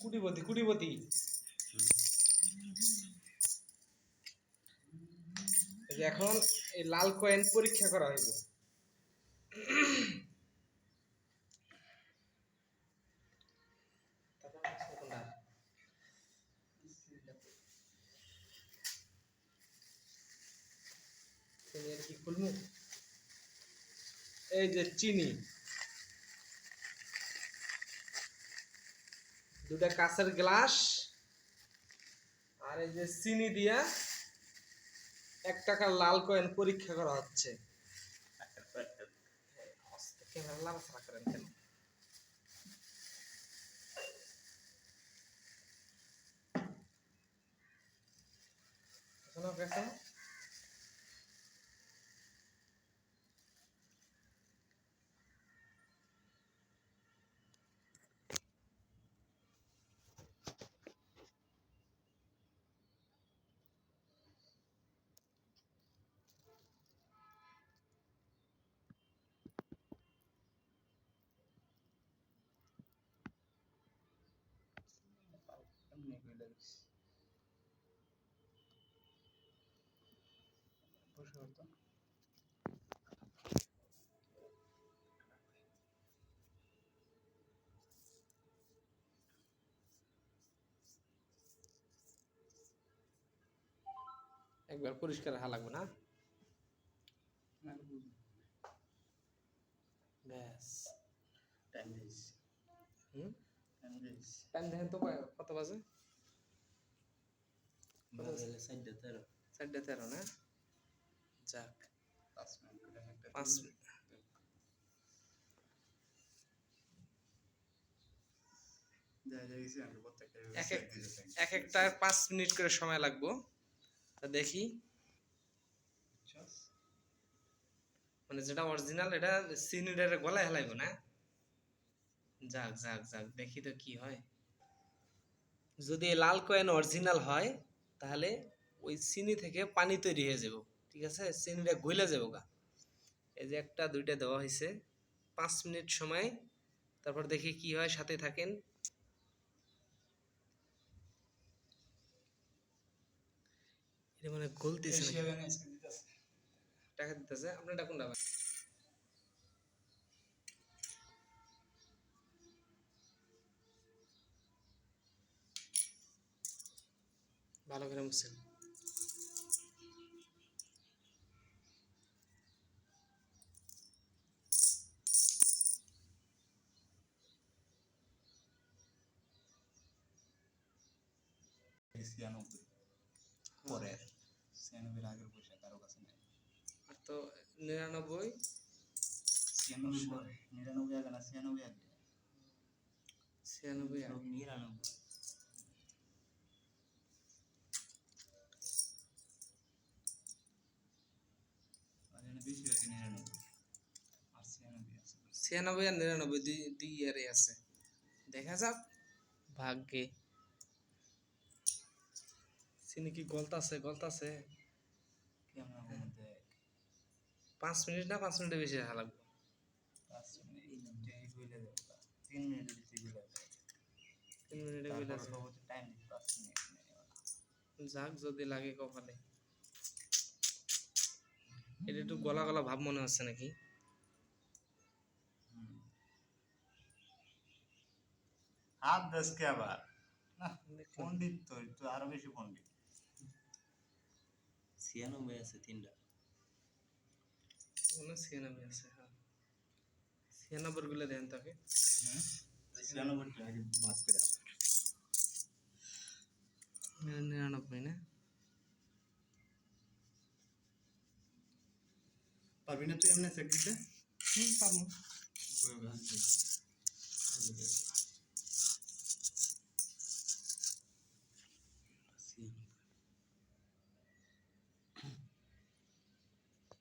কুটিপতি কুটিপতি। এখন এই লাল কয়েন পরীক্ষা করা হইব। কি খুলবো? এই যে চিনি, দুটা কাঁচের গ্লাস আর এই যে চিনি দিয়া 1 টাকার লাল কয়েন পরীক্ষা করা হচ্ছে। ক্যামেরা লাড়াচাড়া করেন কেন? এখনো গেছেন? একবার পরিষ্কার হওয়া লাগবে না? ব্যাস টাইম দেখেন তো কত বাজে? 4:13 না? যাক 5 মিনিট। এক একটা 5 মিনিট করে সময় লাগবো। তা দেখি, মানে যেটা অরিজিনাল এটা চিনিটার গলায় হেলাইব না? যাক যাক যাক, দেখি তো কি হয়। যদি লাল কয়েন অরিজিনাল হয় তাহলে ওই চিনি থেকে পানি তৈরি হয়ে যাব, ঠিক আছে? চিনিটা গলে যাবো গা। এই যে 1টা 2টা দেওয়া হয়েছে, 5 মিনিট সময়, তারপর দেখি কি হয়, সাথে থাকেন। এটা মানে গলতেছে না, টাকা দিতেছে। আপনার ডাকুন না ভালো করে মুছেন। পরের 96 আগের পয়সা কারো কাছে নাই। আর তো 99 99 আগে না 96 আগে 96 99 মানে বেশি আগে 99 আর 96 আছে। 96 আর 99 দুই ইয়ারে আছে, দেখা যাক ভাগ্যে। চিনি কি গলতাছে গলতাছে? ক্যামেরার মধ্যে 5 মিনিট না 5 মিনিটের বেশি রাখা লাগবে? 5 মিনিট গইলে দেব 3 মিনিট দিতে গইলে 3 মিনিটে তারপর গইলাছে। সর্বোচ্চ টাইম দিতে 5 মিনিট যাক যদি লাগে কপালে। এটা একটু গলা গলা ভাব মনে হচ্ছে নাকি? হাত দেশকে আবার না পণ্ডিত তো আরো বেশি পণ্ডিত। 96 আছে 3টা মনে 96 আছে। হ্যাঁ 96 গুলো দেন তাকে। 96টা আগে বাস করে 99 না? পারবি না তুই এমনি চেক দিতে? পারবো।